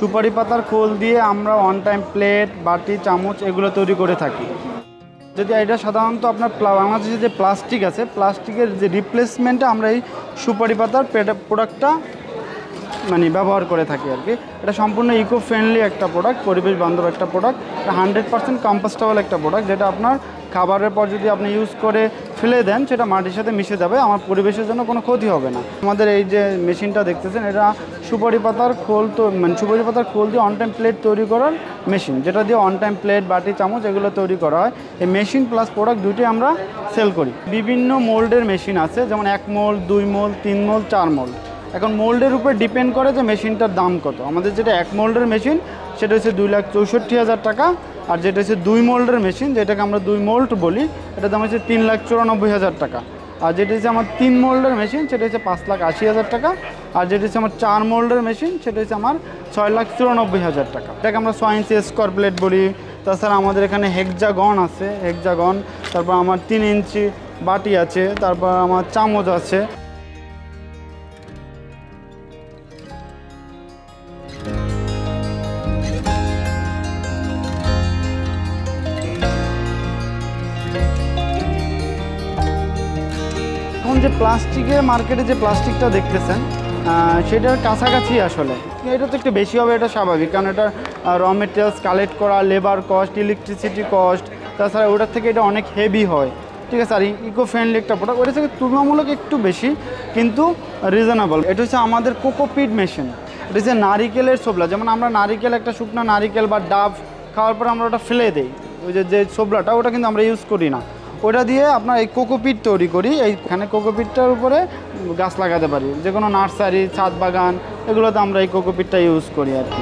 সুপারি পাতার খোল দিয়ে আমরা ওয়ান টাইম প্লেট, বাটি, চামচ এগুলো তৈরি করে থাকি। যদি এটা সাধারণত আপনার বাংলাদেশে যে প্লাস্টিক আছে, প্লাস্টিকের যে রিপ্লেসমেন্টে আমরা এই সুপারি পাতার প্রোডাক্টটা মানে ব্যবহার করে থাকি আর কি। এটা সম্পূর্ণ ইকো ফ্রেন্ডলি একটা প্রোডাক্ট, পরিবেশ বান্ধব একটা প্রোডাক্ট। এটা 100% কম্পোস্টেবল একটা প্রোডাক্ট, যেটা আপনার খাবারের পর যদি আপনি ইউজ করে ফেলে দেন সেটা মাটির সাথে মিশে যাবে, আমার পরিবেশের জন্য কোনো ক্ষতি হবে না। আমাদের এই যে মেশিনটা দেখতেছেন, এটা সুপারি পাতার খোল মানে সুপারি পাতার খোল দিয়ে অন টাইম প্লেট তৈরি করার মেশিন, যেটা দিয়ে অন টাইম প্লেট, বাটি, চামচ এগুলো তৈরি করা হয়। এই মেশিন প্লাস প্রোডাক্ট দুটোই আমরা সেল করি। বিভিন্ন মোল্ডের মেশিন আছে, যেমন 1 মোল্ড, 2 মোল্ড, 3 মোল্ড, 4 মোল্ড। এখন মোল্ডের উপর ডিপেন্ড করে যে মেশিনটার দাম কত। আমাদের যেটা 1 মোল্ডের মেশিন সেটা হচ্ছে 2,64,000 টাকা, আর যেটা হচ্ছে 2 মোল্ডের মেশিন, যেটাকে আমরা 2 মোল্ড বলি, এটার দাম হচ্ছে 3,94,000 টাকা। আর যেটা হচ্ছে আমার 3 মোল্ডের মেশিন সেটা হচ্ছে 5,80,000 টাকা। আর যেটা হচ্ছে আমার 4 মোল্ডের মেশিন সেটা হচ্ছে আমার 6,94,000 টাকা। এটাকে আমরা 6 ইঞ্চি স্কোয়ার প্লেট বলি। তাছাড়া আমাদের এখানে হেক্সাগন আছে, হেক্সাগন। তারপর আমার 3 ইঞ্চি বাটি আছে, তারপর আমার চামচ আছে। এখন যে প্লাস্টিকের মার্কেটে যে প্লাস্টিকটা দেখতেছেন সেটার কাছাকাছি আসলে, এটা তো একটু বেশি হবে, এটা স্বাভাবিক, কারণ এটা র মেটেরিয়ালস কালেক্ট করা, লেবার কস্ট, ইলেকট্রিসিটি কস্ট, তাছাড়া ওটার থেকে এটা অনেক হেভি হয়, ঠিক আছে। আর ইকো ফ্রেন্ডলি একটা প্রোডাক্ট, ওটা থেকে তুলনামূলক একটু বেশি কিন্তু রিজনেবল। এটা হচ্ছে আমাদের কোকোপিট মেশিন। এটা হচ্ছে নারিকেলের ছোবলা, যেমন আমরা নারিকেল, একটা শুকনো নারিকেল বা ডাব খাওয়ার পর আমরা ওটা ফেলে দিই, ওই যে ছোবলাটা, ওটা কিন্তু আমরা ইউজ করি না। ওটা দিয়ে আপনার এই কোকোপিট তৈরি করি। এইখানে কোকোপিটটার উপরে গাছ লাগাতে পারি, যে কোনো নার্সারি, ছাদ বাগান এগুলোতে আমরা এই কোকোপিটটা ইউজ করি আর কি।